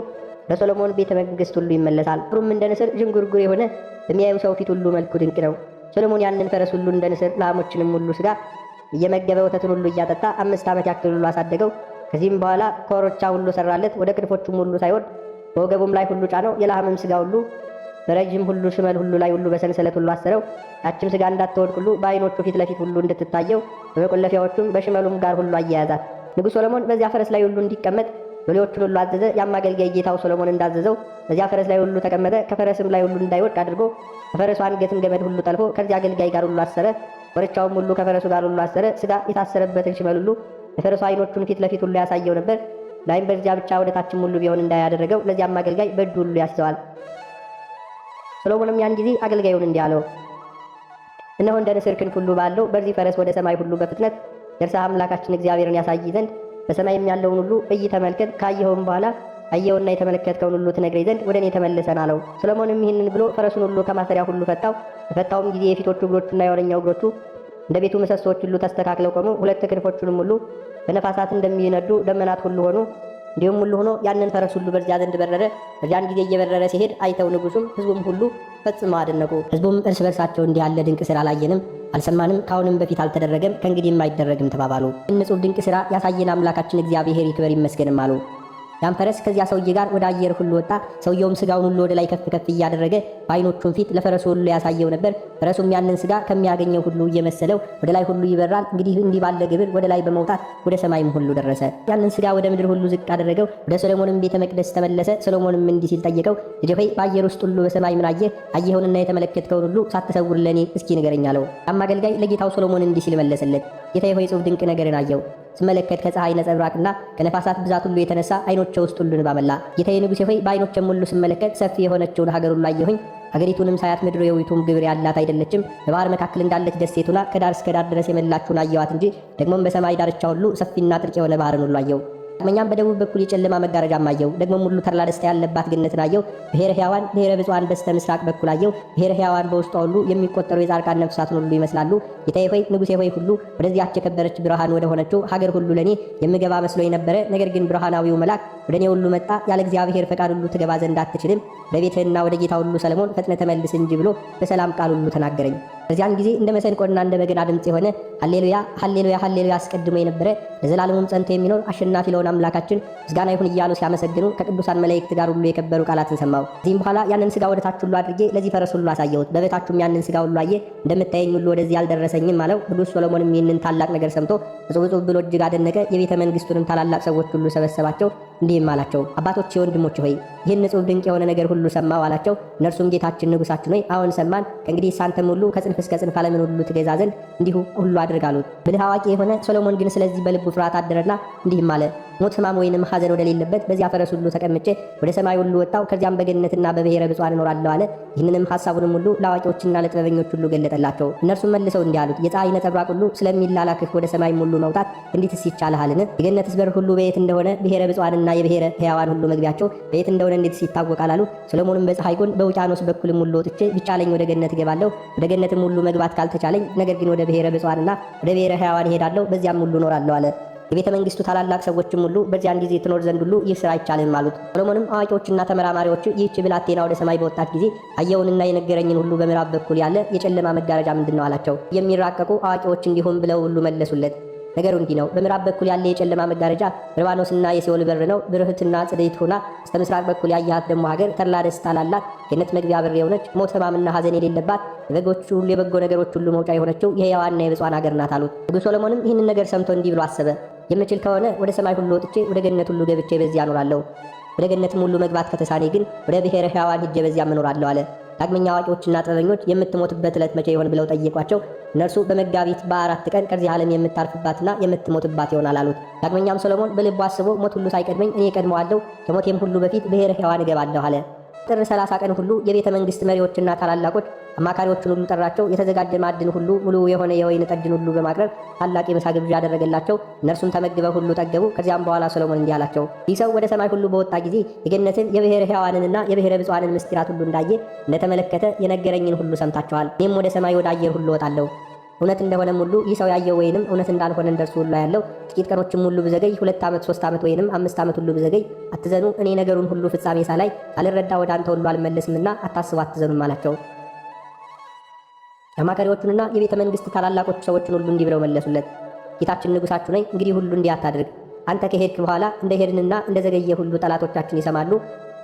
ለሶሎሞን ቤተ መንግሥት ሁሉ ይመለሳል። ሩም እንደ ንስር ዥንጉርጉር የሆነ በሚያዩ ሰው ፊት ሁሉ መልኩ ድንቅ ነው። ሶሎሞን ያንን ፈረስ ሁሉ እንደ ንስር ላሞችንም ሁሉ ሥጋ እየመገበ ወተቱን ሁሉ እያጠጣ 5 ዓመት ያክል ሁሉ አሳደገው። ከዚህም በኋላ ኮርቻ ሁሉ ሰራለት። ወደ ክንፎቹም ሁሉ ሳይወርድ በወገቡም ላይ ሁሉ ጫነው። የላምም ሥጋ ሁሉ በረጅም ሁሉ ሽመል ሁሉ ላይ ሁሉ በሰንሰለት ሁሉ አሰረው። ያችም ሥጋ እንዳትወድቅ ሁሉ በዓይኖቹ ፊት ለፊት ሁሉ እንድትታየው በመቆለፊያዎቹም በሽመሉም ጋር ሁሉ አያያዛት። ንጉሥ ሶሎሞን በዚያ ፈረስ ላይ ሁሉ እንዲቀመጥ ሎሌዎቹን ሁሉ አዘዘ። ያም አገልጋይ ጌታው ሶሎሞን እንዳዘዘው በዚያ ፈረስ ላይ ሁሉ ተቀመጠ። ከፈረስም ላይ ሁሉ እንዳይወድቅ አድርጎ ከፈረሱ አንገትም ገመድ ሁሉ ጠልፎ ከዚያ አገልጋይ ጋር ሁሉ አሰረ። ኮርቻውም ሁሉ ከፈረሱ ጋር ሁሉ አሰረ። ሥጋ የታሰረበትን ሽመል ሁሉ ለፈረሱ ዓይኖቹን ፊት ለፊት ሁሉ ያሳየው ነበር። ላይም በዚያ ብቻ ወደ ታችም ሁሉ ቢሆን እንዳያደረገው ለዚያም አገልጋይ በእጁ ሁሉ ያስዘዋል። ሶሎሞንም ያን ጊዜ አገልጋዩን እንዲህ አለው፣ እነሆ እንደ ንስር ክንፍ ሁሉ ባለው በዚህ ፈረስ ወደ ሰማይ ሁሉ በፍጥነት ደርሰህ አምላካችን እግዚአብሔርን ያሳይ ዘንድ በሰማይም ያለውን ሁሉ እይ ተመልከት። ካየኸውም በኋላ አየውና የተመለከትከውን ሁሉ ትነግረኝ ዘንድ ወደ እኔ ተመልሰን አለው። ሰሎሞንም ይህንን ብሎ ፈረሱን ሁሉ ከማሰሪያ ሁሉ ፈታው። በፈታውም ጊዜ የፊቶቹ እግሮቹና የኋለኛው እግሮቹ እንደ ቤቱ ምሰሶች ሁሉ ተስተካክለው ቆሙ። 2 ክንፎቹንም ሁሉ በነፋሳት እንደሚነዱ ደመናት ሁሉ ሆኑ። እንዲሁም ሁሉ ሆኖ ያንን ፈረስ ሁሉ በዚያ ዘንድ በረረ። በዚያን ጊዜ እየበረረ ሲሄድ አይተው ንጉሡም ሕዝቡም ሁሉ ፈጽመው አደነቁ። ሕዝቡም እርስ በርሳቸው እንዲህ ያለ ድንቅ ሥራ አላየንም፣ አልሰማንም፣ ከአሁንም በፊት አልተደረገም፣ ከእንግዲህም አይደረግም ተባባሉ። ንጹሕ ድንቅ ሥራ ያሳየን አምላካችን እግዚአብሔር ይክበር ይመስገንም አሉ። ያን ፈረስ ከዚያ ሰውዬ ጋር ወደ አየር ሁሉ ወጣ። ሰውየውም ሥጋውን ሁሉ ወደ ላይ ከፍ ከፍ እያደረገ በዓይኖቹም ፊት ለፈረሱ ሁሉ ያሳየው ነበር። ፈረሱም ያንን ሥጋ ከሚያገኘው ሁሉ እየመሰለው ወደ ላይ ሁሉ ይበራል። እንግዲህ እንዲህ ባለ ግብር ወደ ላይ በመውጣት ወደ ሰማይም ሁሉ ደረሰ። ያንን ሥጋ ወደ ምድር ሁሉ ዝቅ አደረገው። ወደ ሰሎሞንም ቤተ መቅደስ ተመለሰ። ሰሎሞንም እንዲህ ሲል ጠየቀው፣ ልጄ ሆይ በአየር ውስጥ ሁሉ በሰማይ ምን አየህ? አየኸውንና የተመለከትከውን ሁሉ ሳትሰውር ለእኔ እስኪ ንገረኝ አለው። ያም አገልጋይ ለጌታው ሰሎሞን እንዲህ ሲል መለሰለት፣ ጌታዬ ሆይ ጽሑፍ ድንቅ ነገርን አየው። ስመለከት ከፀሐይ ነጸብራቅና ከነፋሳት ብዛት ሁሉ የተነሳ ዓይኖቼ ውስጥ ሁሉ ንብ አመላ። ጌታዬ ንጉሴ ሆይ በዓይኖቼም ሁሉ ስመለከት ሰፊ የሆነችውን ሀገር ሁሉ አየሁኝ። ሀገሪቱንም ሳያት ምድር የውይቱም ግብር ያላት አይደለችም። በባህር መካከል እንዳለች ደሴት ሆና ከዳር እስከ ዳር ድረስ የመላችሁን አየዋት እንጂ። ደግሞም በሰማይ ዳርቻ ሁሉ ሰፊና ጥልቅ የሆነ ባህርን ሁሉ አየው። ዳግመኛም በደቡብ በኩል የጨለማ መጋረጃም አየሁ። ደግሞም ሁሉ ተድላ ደስታ ያለባት ገነትን አየሁ። ብሔረ ሕያዋን ብሔረ ብፁዓን በስተ ምስራቅ በኩል አየሁ። ብሔረ ሕያዋን በውስጧ ሁሉ የሚቆጠሩ የጻድቃን ነፍሳትን ሁሉ ይመስላሉ። ጌታዬ ሆይ ንጉሴ ሆይ ሁሉ ወደዚያች የከበረች ብርሃን ወደ ሆነችው ሀገር ሁሉ ለእኔ የምገባ መስሎኝ ነበረ። ነገር ግን ብርሃናዊው መልአክ ወደ እኔ ሁሉ መጣ። ያለ እግዚአብሔር ፈቃድ ሁሉ ትገባ ዘንድ አትችልም። ወደ ቤትህና ወደ ጌታ ሁሉ ሰለሞን ፈጥነ ተመልስ እንጂ ብሎ በሰላም ቃል ሁሉ ተናገረኝ። በዚያን ጊዜ እንደ መሰንቆና እንደ በገና ድምፅ የሆነ ሃሌሉያ ሃሌሉያ ሃሌሉያ አስቀድሞ የነበረ ለዘላለሙም ጸንቶ የሚኖር አሸናፊ ለሆነ አምላካችን ምስጋና ይሁን እያሉ ሲያመሰግኑ ከቅዱሳን መላእክት ጋር ሁሉ የከበሩ ቃላትን ሰማሁ። ከዚህም በኋላ ያንን ሥጋ ወደ ታች ሁሉ አድርጌ ለዚህ ፈረስ ሁሉ አሳየሁት። በበታቹም ያንን ሥጋ ሁሉ አየ። እንደምታየኝ ሁሉ ወደዚህ አልደረሰኝም አለው። ቅዱስ ሶሎሞንም ይህንን ታላቅ ነገር ሰምቶ እጹብ እጹብ ብሎ እጅግ አደነቀ። የቤተ መንግሥቱንም ታላላቅ ሰዎች ሁሉ ሰበሰባቸው። እንዲህም አላቸው፣ አባቶቼ ወንድሞቼ ሆይ ይህን እጹብ ድንቅ የሆነ ነገር ሁሉ ሰማሁ አላቸው። እነርሱም ጌታችን ንጉሳችን ሆይ አሁን ሰማን። ከእንግዲህ ሳንተም ሁሉ ከጽንፍ እስከ ጽንፍ ዓለምን ሁሉ ትገዛ ዘንድ እንዲሁ ሁሉ አድርግ አሉት። ብልህ አዋቂ የሆነ ሶሎሞን ግን ስለዚህ በልቡ ፍርሃት አደረና እንዲህም አለ፣ ሞት ሕማም ወይንም ሐዘን ወደሌለበት በዚያ ፈረስ ሁሉ ተቀምጬ ወደ ሰማይ ሁሉ ወጣው፣ ከዚያም በገነትና በብሔረ ብፁዓን እኖራለሁ አለ። ይህንንም ሐሳቡንም ሁሉ ለአዋቂዎችና ለጥበበኞች ሁሉ ገለጠላቸው። እነርሱም መልሰው እንዲህ አሉት፣ የፀሐይ ነጸብራቅ ሁሉ ስለሚላላክህ ወደ ሰማይም ሁሉ መውጣት እንዴትስ ይቻልሃልን? የገነትስ በር ሁሉ በየት እንደሆነ ብሔረ ብፁዓንና የብሔረ ሕያዋን ሁሉ መግቢያቸው በየት እንደሆነ እንዴትስ ይታወቃል አሉ። ሰሎሞንም በፀሐይ ጎን በውቅያኖስ በኩልም ሁሉ ወጥቼ ቢቻለኝ ወደ ገነት እገባለሁ፣ ወደ ገነትም ሁሉ መግባት ካልተቻለኝ ነገር ግን ወደ ብሔረ ብፁዓንና ወደ ብሔረ ሕያዋን እሄዳለሁ፣ በዚያም ሁሉ እኖራለሁ አለ። የቤተ መንግሥቱ ታላላቅ ሰዎችም ሁሉ በዚያን ጊዜ ትኖር ዘንድ ሁሉ ይህ ሥራ አይቻልም አሉት። ሰሎሞንም አዋቂዎችና ተመራማሪዎች ይህች ብላቴና ወደ ሰማይ በወጣች ጊዜ አየውንና የነገረኝን ሁሉ በምዕራብ በኩል ያለ የጨለማ መጋረጃ ምንድን ነው አላቸው። የሚራቀቁ አዋቂዎች እንዲሁም ብለው ሁሉ መለሱለት። ነገሩ እንዲህ ነው። በምዕራብ በኩል ያለ የጨለማ መጋረጃ በርባኖስና የሲኦል በር ነው። ብርህትና ጽድይት ሆና እስከ ምስራቅ በኩል ያያት ደግሞ ሀገር ተድላ ደስታ ላላት ገነት መግቢያ በር የሆነች ሞት ሕማምና ሐዘን የሌለባት የበጎቹ ሁሉ የበጎ ነገሮች ሁሉ መውጫ የሆነችው የሕያዋንና የብፁዓን ሀገር ናት አሉት። ንጉሥ ሶሎሞንም ይህንን ነገር ሰምቶ እንዲህ ብሎ አሰበ። የምችል ከሆነ ወደ ሰማይ ሁሉ ወጥቼ ወደ ገነት ሁሉ ገብቼ በዚያ እኖራለሁ። ወደ ገነትም ሁሉ መግባት ከተሳኔ ግን ወደ ብሔረ ሕያዋን ሂጄ በዚያ እኖራለሁ አለ። ዳግመኛ አዋቂዎችና ጥበበኞች የምትሞትበት ዕለት መቼ ይሆን ብለው ጠየቋቸው። እነርሱ በመጋቢት በ4 ቀን ከዚህ ዓለም የምታርፍባትና የምትሞትባት ይሆናል አሉት። ዳግመኛም ሶሎሞን በልቡ አስቦ ሞት ሁሉ ሳይቀድመኝ እኔ ቀድመዋለሁ፣ ከሞቴም ሁሉ በፊት ብሔረ ሕያዋን እገባለሁ አለ። ጥር 30 ቀን ሁሉ የቤተ መንግሥት መሪዎችና ታላላቆች አማካሪዎችን ሁሉ ጠራቸው። የተዘጋጀ ማዕድን ሁሉ ሙሉ የሆነ የወይን ጠጅን ሁሉ በማቅረብ ታላቅ የምሳ ግብዣ ያደረገላቸው። እነርሱም ተመግበው ሁሉ ጠገቡ። ከዚያም በኋላ ሶሎሞን እንዲህ አላቸው፣ ይህ ሰው ወደ ሰማይ ሁሉ በወጣ ጊዜ የገነትን የብሔረ ሕያዋንንና የብሔረ ብፁዓንን ምስጢራት ሁሉ እንዳየ እንደተመለከተ የነገረኝን ሁሉ ሰምታችኋል። እኔም ወደ ሰማይ ወደ አየር ሁሉ እወጣለሁ። እውነት እንደሆነም ሁሉ ይህ ሰው ያየው ወይንም እውነት እንዳልሆነ እንደርሱ ሁሉ ያለው ጥቂት ቀኖችም ሁሉ ብዘገይ 2 ዓመት 3 ዓመት ወይንም 5 ዓመት ሁሉ ብዘገይ አትዘኑ። እኔ ነገሩን ሁሉ ፍጻሜ ሳላይ ሳልረዳ ወደ አንተ ሁሉ አልመለስምና አታስቡ አትዘኑም አላቸው። አማካሪዎቹንና የቤተ መንግሥት ታላላቆች ሰዎችን ሁሉ እንዲህ ብለው መለሱለት፣ ጌታችን ንጉሳችሁ ነኝ፣ እንግዲህ ሁሉ እንዲህ አታድርግ። አንተ ከሄድክ በኋላ እንደ ሄድንና እንደ ዘገየ ሁሉ ጠላቶቻችን ይሰማሉ።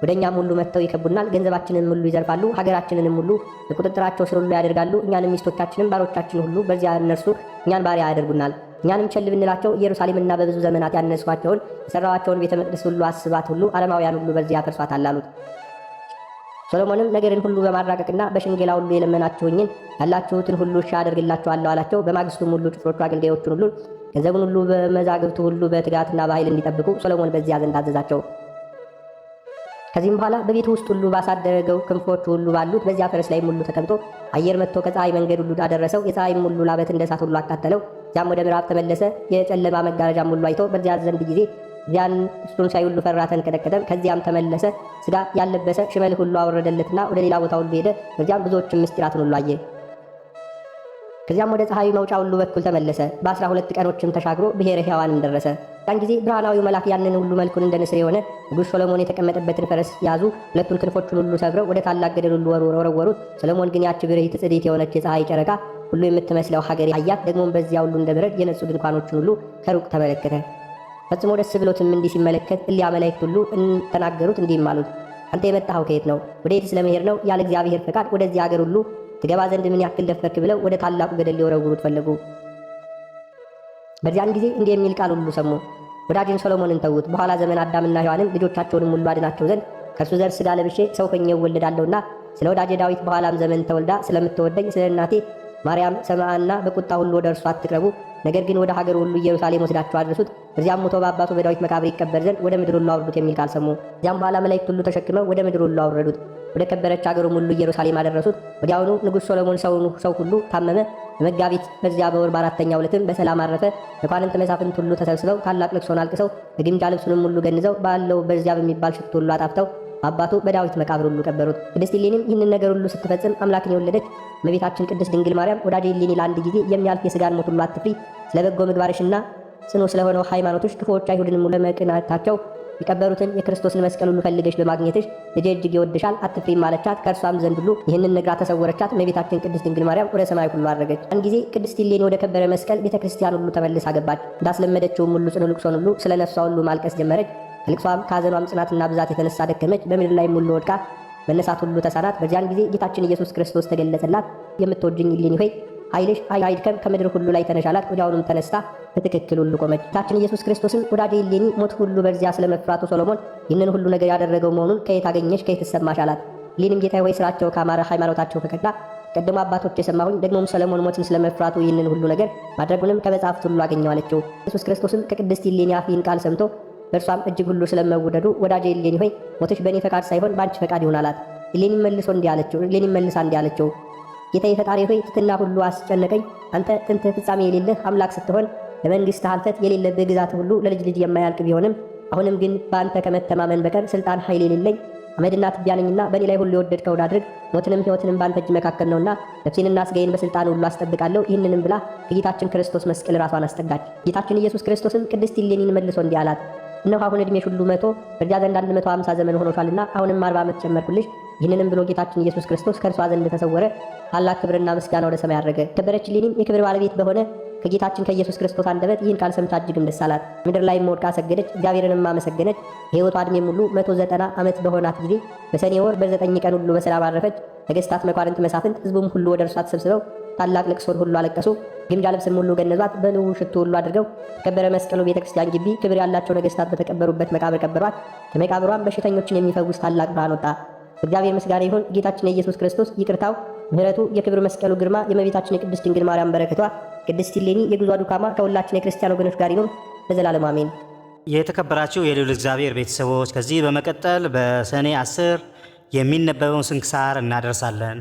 ወደ እኛም ሁሉ መጥተው ይከቡናል። ገንዘባችንንም ሁሉ ይዘርፋሉ። ሀገራችንንም ሁሉ በቁጥጥራቸው ስር ሁሉ ያደርጋሉ። እኛንም ሚስቶቻችንም ባሮቻችን ሁሉ በዚያ እነርሱ እኛን ባሪያ ያደርጉናል። እኛንም ቸል ብንላቸው ኢየሩሳሌምና በብዙ ዘመናት ያነሷቸውን የሠራዋቸውን ቤተ መቅደስ ሁሉ አስባት ሁሉ አረማውያን ሁሉ በዚያ ያፈርሷታል አሉት። ሶሎሞንም ነገርን ሁሉ በማራቀቅና በሽንገላ ሁሉ የለመናችሁኝን ያላችሁትን ሁሉ እሺ አደርግላችኋለሁ አላቸው። በማግስቱም ሁሉ ጭፍሮቹ አገልጋዮቹን ሁሉ ገንዘቡን ሁሉ በመዛግብቱ ሁሉ በትጋትና በኃይል እንዲጠብቁ ሶሎሞን በዚያ ዘንድ አዘዛቸው። ከዚህም በኋላ በቤቱ ውስጥ ሁሉ ባሳደረገው ክንፎቹ ሁሉ ባሉት በዚያ ፈረስ ላይም ሁሉ ተቀምጦ አየር መጥቶ ከፀሐይ መንገድ ሁሉ አደረሰው። የፀሐይም ሁሉ ላበት እንደ እሳት ሁሉ አቃጠለው። እዚያም ወደ ምዕራብ ተመለሰ። የጨለማ መጋረጃም ሁሉ አይቶ በዚያ ዘንድ ጊዜ ዚያን እሱን ሳይ ሁሉ ፈራ፣ ተንቀጠቀጠም። ከዚያም ተመለሰ። ሥጋ ያለበሰ ሽመል ሁሉ አወረደለትና ወደ ሌላ ቦታ ሁሉ ሄደ። በዚያም ብዙዎችም ምስጢራትን ሁሉ አየ። ከዚያም ወደ ፀሐዩ መውጫ ሁሉ በኩል ተመለሰ። በ12 ቀኖችም ተሻግሮ ብሔረ ሕያዋንም ደረሰ። ያን ጊዜ ብርሃናዊው መልአክ ያንን ሁሉ መልኩን እንደ ንስር የሆነ ንጉሥ ሶሎሞን የተቀመጠበትን ፈረስ ያዙ። ሁለቱን ክንፎቹን ሁሉ ሰብረው ወደ ታላቅ ገደል ሁሉ ወረወሩት። ሶሎሞን ግን ያች ብርሂት ጽድት የሆነች የፀሐይ ጨረቃ ሁሉ የምትመስለው ሀገር አያት። ደግሞም በዚያ ሁሉ እንደ በረድ የነጹ ድንኳኖችን ሁሉ ከሩቅ ተመለከተ። ፈጽሞ ደስ ብሎትም እንዲህ ሲመለከት እሊያ መላእክት ሁሉ ተናገሩት፣ እንዲህም አሉት፣ አንተ የመጣኸው ከየት ነው? ወዴትስ ለመሄድ ነው? ያለ እግዚአብሔር ፈቃድ ወደዚህ ሀገር ሁሉ ትገባ ዘንድ ምን ያክል ደፈርክ? ብለው ወደ ታላቁ ገደል ሊወረውሩት ፈለጉ። በዚያን ጊዜ እንዲህ የሚል ቃል ሁሉ ሰሙ፣ ወዳጅን ሶሎሞንን ተዉት። በኋላ ዘመን አዳምና ሔዋንን ልጆቻቸውንም ሁሉ አድናቸው ዘንድ ከእርሱ ዘር ሥጋ ለብሼ ሰው ሆኜ እወለዳለሁና ስለ ወዳጄ ዳዊት በኋላም ዘመን ተወልዳ ስለምትወደኝ ስለ እናቴ ማርያም ሰማዕና በቁጣ ሁሉ ወደ እርሱ አትቅረቡ። ነገር ግን ወደ ሀገር ሁሉ ኢየሩሳሌም ወስዳችሁ አድርሱት። በዚያም ሞቶ በአባቱ በዳዊት መቃብር ይቀበር ዘንድ ወደ ምድር ሁሉ አውርዱት የሚል ቃል ሰሙ። እዚያም በኋላ መላእክት ሁሉ ተሸክመው ወደ ምድር ሁሉ አወረዱት። ወደ ከበረች አገሩም ሁሉ ኢየሩሳሌም አደረሱት። ወዲያውኑ ንጉሥ ሶሎሞን ሰው ሁሉ ታመመ። በመጋቢት በዚያ በወር በአራተኛው ዕለትም በሰላም አረፈ። መኳንንት መሳፍንት ሁሉ ተሰብስበው ታላቅ ልቅሶን አልቅሰው በግምጃ ልብሱንም ሁሉ ገንዘው ባለው በዚያ በሚባል ሽቱ ሁሉ አጣፍተው አባቱ በዳዊት መቃብር ሁሉ ቀበሩት። ቅድስት እሌኒም ይህንን ነገር ሁሉ ስትፈጽም አምላክን የወለደች እመቤታችን ቅድስት ድንግል ማርያም ወዳጄ እሌኒ ለአንድ ጊዜ የሚያልፍ የሥጋን ሞት ሁሉ አትፍሪ፣ ስለ በጎ ምግባርሽና ጽኑ ስለሆነው ሃይማኖቶች ክፉዎች አይሁድንም ለመቅናታቸው የቀበሩትን የክርስቶስን መስቀል ሁሉ ፈልገሽ በማግኘትሽ ልጄ እጅግ ይወድሻል፣ አትፍሪም አለቻት። ከእርሷም ዘንድ ሁሉ ይህንን ነግራ ተሰወረቻት። እመቤታችን ቅድስት ድንግል ማርያም ወደ ሰማይ ሁሉ አረገች። ያን ጊዜ ቅድስት እሌኒ ወደ ከበረ መስቀል ቤተ ክርስቲያን ሁሉ ተመልሳ ገባች። እንዳስለመደችውም ሁሉ ጽኑ ልቅሶን ሁሉ ስለ ነፍሷ ሁሉ ማልቀስ ጀመረች። ከልቅሷም ከሐዘኗም ጽናትና ብዛት የተነሳ ደከመች። በምድር ላይ ሙሉ ወድቃ መነሳት ሁሉ ተሳናት። በዚያን ጊዜ ጌታችን ኢየሱስ ክርስቶስ ተገለጸላት። የምትወጂኝ እሌኒ ሆይ ኃይልሽ አይድከም፣ ከምድር ሁሉ ላይ ተነሻላት። ወዲያውኑም ተነስታ በትክክል ሁሉ ቆመች። ጌታችን ኢየሱስ ክርስቶስን ወዳጄ እሌኒ ሞት ሁሉ በዚያ ስለመፍራቱ ሶሎሞን ይህንን ሁሉ ነገር ያደረገው መሆኑን ከየት አገኘሽ? ከየት ተሰማሽ? አላት። እሌኒም ጌታዬ ሆይ ስራቸው ካማረ ሃይማኖታቸው ከቀና ቀድሞ አባቶች የሰማሁኝ፣ ደግሞም ሰሎሞን ሞትን ስለመፍራቱ ይህንን ሁሉ ነገር ማድረጉንም ከመጽሐፍት ሁሉ አገኘው አለችው። ኢየሱስ ክርስቶስም ከቅድስት እሌኒ አፍ ይህን ቃል ሰምቶ በእርሷም እጅግ ሁሉ ስለመወደዱ ወዳጄ እሌኒ ሆይ ሞትሽ በእኔ ፈቃድ ሳይሆን በአንቺ ፈቃድ ይሁን አላት። እሌኒም መልሳ እንዲህ አለችው ጌታዬ ፈጣሪ ሆይ ትሕትና ሁሉ አስጨነቀኝ። አንተ ጥንት ፍጻሜ የሌለህ አምላክ ስትሆን ለመንግሥትህ ኃልፈት የሌለብህ ግዛት ሁሉ ለልጅ ልጅ የማያልቅ ቢሆንም አሁንም ግን በአንተ ከመተማመን በቀር ስልጣን ኃይል የሌለኝ አመድና ትቢያ ነኝና በእኔ ላይ ሁሉ የወደድከውን አድርግ። ሞትንም ሕይወትንም በአንተ እጅ መካከል ነውና ነፍሴንና ሥጋዬን በሥልጣን ሁሉ አስጠብቃለሁ። ይህንንም ብላ ከጌታችን ክርስቶስ መስቀል ራሷን አስጠጋች። ጌታችን ኢየሱስ ክርስቶስም ቅድስት እሌኒን መልሶ እንዲህ አላት። እነሆ አሁን ዕድሜሽ ሁሉ 100 በዚያ ዘንድ 150 ዘመን ሆኖሻልና አሁንም 40 ዓመት ጨመርኩልሽ። ይህንንም ብሎ ጌታችን ኢየሱስ ክርስቶስ ከእርሷ ዘንድ ተሰወረ። ታላቅ ክብርና ምስጋና ወደ ሰማይ አረገ። ከበረች እሌኒም የክብር ባለቤት በሆነ ከጌታችን ከኢየሱስ ክርስቶስ አንደበት ይህን ቃል ሰምታ እጅግ ደስ አላት። ምድር ላይም ወድቃ ሰገደች፣ እግዚአብሔርንም አመሰገነች። የሕይወቷ ዕድሜም ሁሉ 190 ዓመት በሆናት ጊዜ በሰኔ ወር በ9 ቀን ሁሉ በሰላም አረፈች። ነገሥታት፣ መኳንንት፣ መሳፍንት ሕዝቡም ሁሉ ወደ እርሷ ተሰብስበው ታላቅ ልቅሶን ሁሉ አለቀሱ። ግምጃ ልብስም ሁሉ ገነዟት። በንዑ ሽቱ ሁሉ አድርገው ከበረ መስቀሉ ቤተ ክርስቲያን ግቢ ክብር ያላቸው ነገሥታት በተቀበሩበት መቃብር ቀበሯት። ከመቃብሯም በሽተኞችን የሚፈውስ ታላቅ ብርሃን ወጣ። እግዚአብሔር ምስጋና ይሁን። ጌታችን ኢየሱስ ክርስቶስ ይቅርታው፣ ምሕረቱ፣ የክብር መስቀሉ ግርማ፣ የእመቤታችን የቅድስት ድንግል ማርያም በረከቷ፣ ቅድስት እሌኒ የጉዟ ዱካማ ከሁላችን የክርስቲያን ወገኖች ጋር ይሁን ለዘላለም አሜን። የተከበራችሁ የልዑል እግዚአብሔር ቤተሰቦች ከዚህ በመቀጠል በሰኔ 10 የሚነበበውን ስንክሳር እናደርሳለን።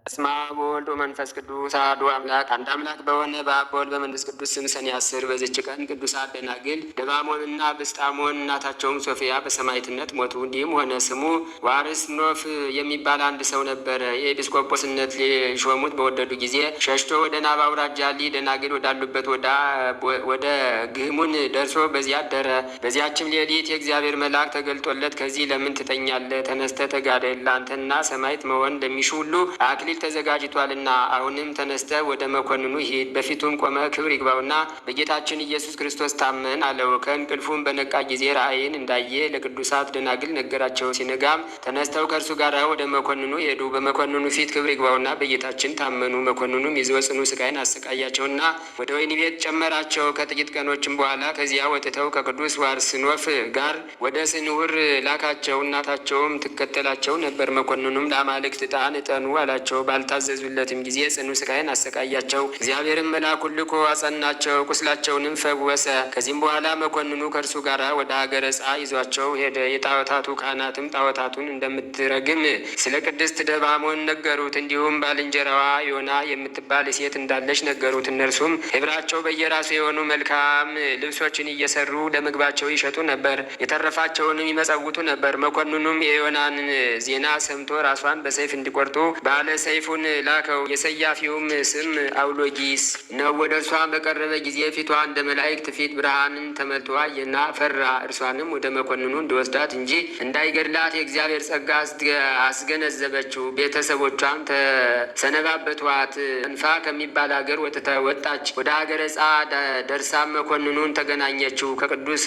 በስመ አብ ወወልድ ወመንፈስ ቅዱስ አሐዱ አምላክ አንድ አምላክ በሆነ በአብ ወልድ በመንፈስ ቅዱስ ስም ሰኔ 10 በዚች ቀን ቅዱሳት ደናግል ደባሞንና ብስጣሞን እናታቸውም ሶፊያ በሰማዕትነት ሞቱ። እንዲህም ሆነ ስሙ ዋርስኖፍ የሚባል አንድ ሰው ነበረ። የኤጲስቆጶስነት ሊሾሙት በወደዱ ጊዜ ሸሽቶ ወደ ናባ አውራጃ ደናግል ወዳሉበት ወደ ግህሙን ደርሶ በዚያ አደረ። በዚያችም ሌሊት የእግዚአብሔር መልአክ ተገልጦለት ከዚህ ለምን ትተኛለህ? ተነስተህ ተጋደል፣ ለአንተና ሰማዕት መሆን እንደሚሹ ሁሉ አክሊል ተዘጋጅቷልና። አሁንም ተነስተ ወደ መኮንኑ ሂድ፣ በፊቱም ቆመ ክብር ይግባውና በጌታችን ኢየሱስ ክርስቶስ ታመን አለው። ከእንቅልፉም በነቃ ጊዜ ራእይን እንዳየ ለቅዱሳት ደናግል ነገራቸው። ሲነጋም ተነስተው ከእርሱ ጋር ወደ መኮንኑ ሄዱ። በመኮንኑ ፊት ክብር ይግባውና በጌታችን ታመኑ። መኮንኑም ይዘው ጽኑ ስቃይን አሰቃያቸውና ወደ ወህኒ ቤት ጨመራቸው። ከጥቂት ቀኖችም በኋላ ከዚያ ወጥተው ከቅዱስ ዋርስኖፍ ጋር ወደ ስንውር ላካቸው። እናታቸውም ትከተላቸው ነበር። መኮንኑም ለአማልክት ዕጣን እጠኑ አላቸው። ባልታዘዙለትም ጊዜ ጽኑ ስቃይን አሰቃያቸው። እግዚአብሔርም መልአኩን ልኮ አጸናቸው፣ ቁስላቸውንም ፈወሰ። ከዚህም በኋላ መኮንኑ ከእርሱ ጋር ወደ ሀገረ ጻ ይዟቸው ሄደ። የጣዖታቱ ካህናትም ጣዖታቱን እንደምትረግም ስለ ቅድስት ደባሞን ነገሩት። እንዲሁም ባልንጀራዋ ዮና የምትባል ሴት እንዳለች ነገሩት። እነርሱም ሕብራቸው በየራሱ የሆኑ መልካም ልብሶችን እየሰሩ ለምግባቸው ይሸጡ ነበር፣ የተረፋቸውንም ይመጸውቱ ነበር። መኮንኑም የዮናን ዜና ሰምቶ ራሷን በሰይፍ እንዲቆርጡ ባለ ሰይፉን ላከው። የሰያፊውም ስም አውሎጊስ ነው። ወደ እርሷ በቀረበ ጊዜ ፊቷ እንደ መላእክት ፊት ብርሃንን ተመልቶ አየና ፈራ። እርሷንም ወደ መኮንኑ እንዲወስዳት እንጂ እንዳይገድላት የእግዚአብሔር ጸጋ አስገነዘበችው። ቤተሰቦቿም ተሰነባበቷት። እንፋ ከሚባል ሀገር ወጣች። ወደ ሀገረ ጻ ደርሳም መኮንኑን ተገናኘችው። ከቅዱስ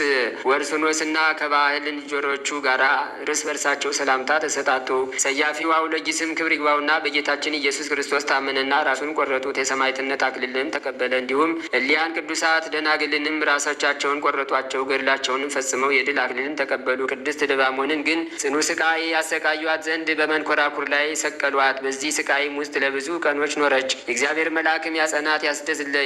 ወርስኖስና ከባህል ልጆቹ ጋር እርስ በርሳቸው ሰላምታ ተሰጣጡ። ሰያፊው አውሎጊስም ክብር ይግባውና በጌታችን ጌታችን ኢየሱስ ክርስቶስ ታመነና ራሱን ቆረጡት፣ የሰማዕትነት አክሊልንም ተቀበለ። እንዲሁም እሊያን ቅዱሳት ደናግልንም ራሶቻቸውን ቆረጧቸው፣ ገድላቸውንም ፈጽመው የድል አክሊልን ተቀበሉ። ቅድስት ደባሞንን ግን ጽኑ ስቃይ ያሰቃዩት ዘንድ በመንኮራኩር ላይ ሰቀሏት። በዚህ ስቃይም ውስጥ ለብዙ ቀኖች ኖረች። የእግዚአብሔር መልአክም ያጸናት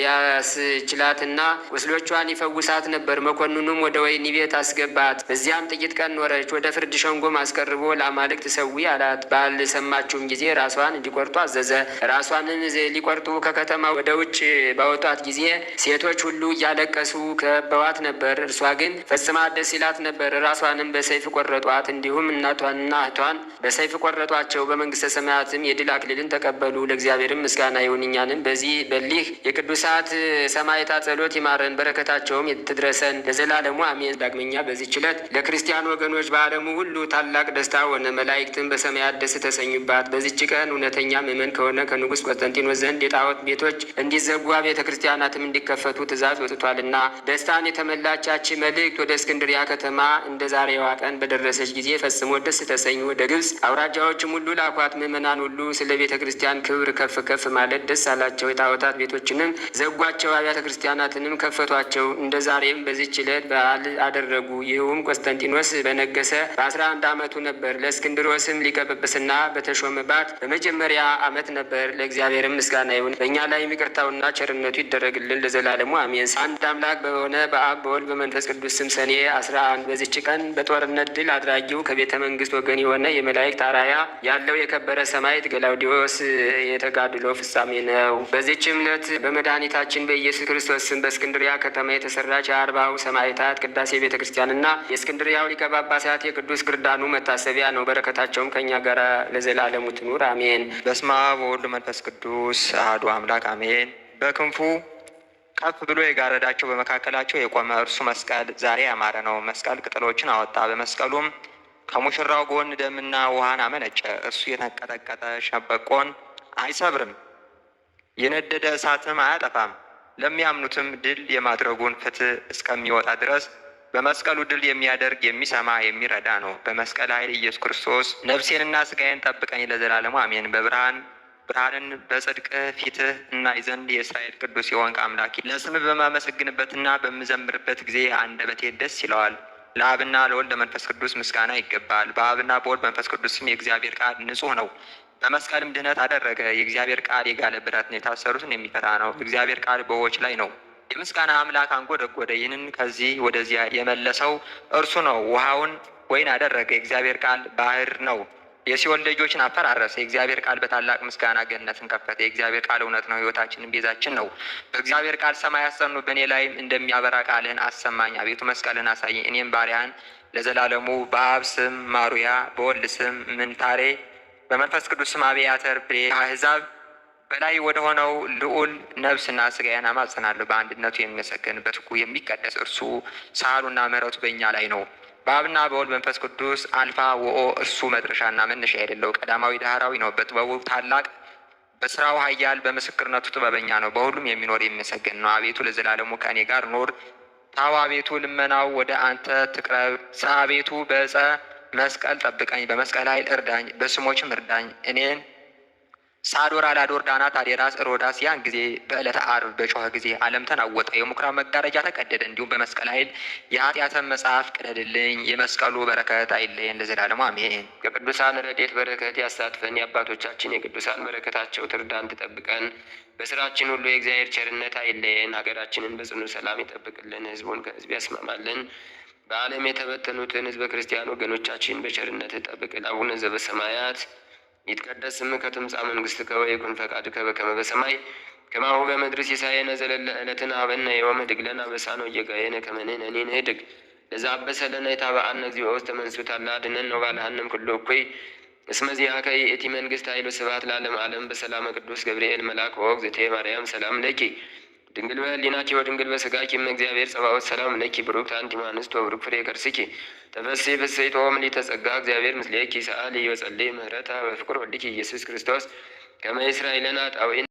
ያስችላትና ቁስሎቿን ይፈውሳት ነበር። መኮንኑም ወደ ወህኒ ቤት አስገባት። በዚያም ጥቂት ቀን ኖረች። ወደ ፍርድ ሸንጎም አስቀርቦ ለአማልክት ሰዊ አላት። ባልሰማችውም ጊዜ ራሷን እንዲቆርጡ አዘዘ። ራሷንን ሊቆርጡ ከከተማ ወደ ውጭ ባወጧት ጊዜ ሴቶች ሁሉ እያለቀሱ ከበዋት ነበር። እርሷ ግን ፈጽማ ደስ ይላት ነበር። ራሷንም በሰይፍ ቆረጧት። እንዲሁም እናቷንና እህቷን በሰይፍ ቆረጧቸው። በመንግስተ ሰማያትም የድል አክሊልን ተቀበሉ። ለእግዚአብሔርም ምስጋና ይሁን፣ እኛንም በሊህ የቅዱሳት ሰማዕታት ጸሎት ይማረን፣ በረከታቸውም ትድረሰን ለዘላለሙ አሜን። ዳግመኛ በዚህች ዕለት ለክርስቲያን ወገኖች በዓለሙ ሁሉ ታላቅ ደስታ ሆነ። መላእክትን በሰማያት ደስ ተሰኙባት። በዚህች ቀን እውነተኛ ምእመን ከሆነ ከንጉሥ ቆስጠንጢኖስ ዘንድ የጣዖት ቤቶች እንዲዘጉ ቤተ ክርስቲያናትም እንዲከፈቱ ትእዛዝ ወጥቷልና ደስታን የተመላቻች መልእክት ወደ እስክንድሪያ ከተማ እንደ ዛሬዋ ቀን በደረሰች ጊዜ ፈጽሞ ደስ ተሰኙ። ወደ ግብፅ አውራጃዎችም ሁሉ ላኳት። ምእመናን ሁሉ ስለ ቤተ ክርስቲያን ክብር ከፍ ከፍ ማለት ደስ አላቸው። የጣዖታት ቤቶችንም ዘጓቸው፣ አብያተ ክርስቲያናትንም ከፈቷቸው። እንደ ዛሬም በዚህች ዕለት በዓል አደረጉ። ይህውም ቆስጠንጢኖስ በነገሰ በ11 ዓመቱ ነበር። ለእስክንድሮስም ሊቀ ጵጵስና በተሾመባት በመጀመሪያ ዓመት ነበር። ለእግዚአብሔርም ምስጋና ይሁን፣ በእኛ ላይ ይቅርታውና ቸርነቱ ይደረግልን ለዘላለሙ አሜን። አንድ አምላክ በሆነ በአብ በወልድ በመንፈስ ቅዱስ ስም ሰኔ 11 በዚች ቀን በጦርነት ድል አድራጊው ከቤተ መንግስት ወገን የሆነ የመላእክት አራያ ያለው የከበረ ሰማዕት ገላውዲዮስ የተጋድሎ ፍጻሜ ነው። በዚችም ዕለት በመድኃኒታችን በኢየሱስ ክርስቶስ ስም በእስክንድሪያ ከተማ የተሰራች የአርባው ሰማዕታት ቅዳሴ ቤተ ክርስቲያንና የእስክንድሪያው ሊቀ ጳጳሳት የቅዱስ ግርዳኑ መታሰቢያ ነው። በረከታቸውም ከእኛ ጋር ለዘላለሙ ትኑር አሜን። በስመ አብ ወወልድ መንፈስ ቅዱስ አሐዱ አምላክ አሜን። በክንፉ ከፍ ብሎ የጋረዳቸው በመካከላቸው የቆመ እርሱ መስቀል ዛሬ ያማረ ነው። መስቀል ቅጠሎችን አወጣ። በመስቀሉም ከሙሽራው ጎን ደምና ውሃን አመነጨ። እርሱ የተንቀጠቀጠ ሸምበቆን አይሰብርም፣ የነደደ እሳትም አያጠፋም። ለሚያምኑትም ድል የማድረጉን ፍትሕ እስከሚወጣ ድረስ በመስቀሉ ድል የሚያደርግ የሚሰማ የሚረዳ ነው። በመስቀል ኃይል ኢየሱስ ክርስቶስ ነፍሴንና ሥጋዬን ጠብቀኝ ለዘላለሙ አሜን። ብርሃንን በጽድቅ ፊትህ እናይ ዘንድ የእስራኤል ቅዱስ የሆንክ አምላኬ ለስምህ በማመሰግንበትና በምዘምርበት ጊዜ አንደበቴ ደስ ይለዋል። ለአብና ለወልድ መንፈስ ቅዱስ ምስጋና ይገባል። በአብና በወልድ መንፈስ ቅዱስ ስም የእግዚአብሔር ቃል ንጹሕ ነው። በመስቀልም ድህነት አደረገ። የእግዚአብሔር ቃል የጋለ ብረትን የታሰሩትን የሚፈታ ነው። የእግዚአብሔር ቃል በውኆች ላይ ነው። የምስጋና አምላክ አንጎደጎደ። ይህንን ከዚህ ወደዚያ የመለሰው እርሱ ነው። ውሃውን ወይን አደረገ። የእግዚአብሔር ቃል ባህር ነው። የሲኦል ደጆችን አፈራረሰ። የእግዚአብሔር ቃል በታላቅ ምስጋና ገነትን ከፈተ። የእግዚአብሔር ቃል እውነት ነው፣ ሕይወታችንን ቤዛችን ነው። በእግዚአብሔር ቃል ሰማይ አጸኑ፣ በእኔ ላይም እንደሚያበራ ቃልህን አሰማኝ። አቤቱ መስቀልን አሳየኝ፣ እኔም ባሪያን ለዘላለሙ። በአብ ስም ማሩያ፣ በወልድ ስም ምንታሬ፣ በመንፈስ ቅዱስ ስም አብያተር ብሬ አሕዛብ በላይ ወደ ሆነው ልዑል ነፍስና ሥጋዬን አማጽናለሁ። በአንድነቱ የሚመሰገን በትጉ የሚቀደስ እርሱ ሳህሉና ምሕረቱ በእኛ ላይ ነው። በአብና በወልድ መንፈስ ቅዱስ አልፋ ወኦ እርሱ መድረሻና መነሻ የሌለው ቀዳማዊ ዳህራዊ ነው። በጥበቡ ታላቅ፣ በስራው ኃያል፣ በምስክርነቱ ጥበበኛ ነው። በሁሉም የሚኖር የሚመሰገን ነው። አቤቱ ለዘላለሙ ከእኔ ጋር ኑር። ታው አቤቱ ልመናው ወደ አንተ ትቅረብ። አቤቱ በዕፀ መስቀል ጠብቀኝ፣ በመስቀል ኃይል እርዳኝ፣ በስሞችም እርዳኝ። እኔን ሳዶር፣ አላዶር፣ ዳናት፣ አዴራስ፣ ሮዳስ ያን ጊዜ በዕለተ ዓርብ በጮኸ ጊዜ ዓለም ተናወጠ፣ የምኵራብ መጋረጃ ተቀደደ። እንዲሁም በመስቀል ኃይል የኃጢአትን መጽሐፍ ቅደድልኝ። የመስቀሉ በረከት አይለየን ለዘላለሙ አሜን። የቅዱሳን ረድኤት በረከት ያሳትፈን። የአባቶቻችን የቅዱሳን በረከታቸው ትርዳን ትጠብቀን። በስራችን ሁሉ የእግዚአብሔር ቸርነት አይለየን። ሀገራችንን በጽኑ ሰላም ይጠብቅልን። ሕዝቡን ከሕዝብ ያስማማልን። በዓለም የተበተኑትን ሕዝበ ክርስቲያን ወገኖቻችን በቸርነት ጠብቅልን። አቡነ ዘበሰማያት ይትቀደስ ስምከ ትምጻእ መንግሥትከ ወይኩን ፈቃድከ በከመ በሰማይ ከማሁ በምድር ሲሳየነ ዘለለ ዕለትነ ሀበነ ዮም ኅድግ ለነ አበሳነ ወጌጋየነ ከመ ንሕነኒ ንኅድግ ለዘአበሰ ለነ ኢታብአነ እግዚኦ ውስተ መንሱት አላ አድኅነነ ወባልሐነም ኩሉ እኩይ እስመ ዚአከ ይእቲ መንግሥት ኃይል ወስብሐት ለዓለመ ዓለም። በሰላመ ቅዱስ ገብርኤል መልአክ ወእግዝእትየ ማርያም ሰላም ለኪ ድንግል በሕሊናኪ ወድንግል በሥጋኪ እም እግዚአብሔር ጸባኦት ሰላም ለኪ ብሩክት አንቲ እምአንስት ወብሩክ ፍሬ ከርሥኪ ተፈሥሒ ፍሥሕት ምልዕተ ጸጋ እግዚአብሔር ምስሌኪ ሰአሊ ወጸልይ ምህረታ በፍቅር ወልድኪ ኢየሱስ ክርስቶስ ከመ ይስራይ ለነ ኃጣውኢነ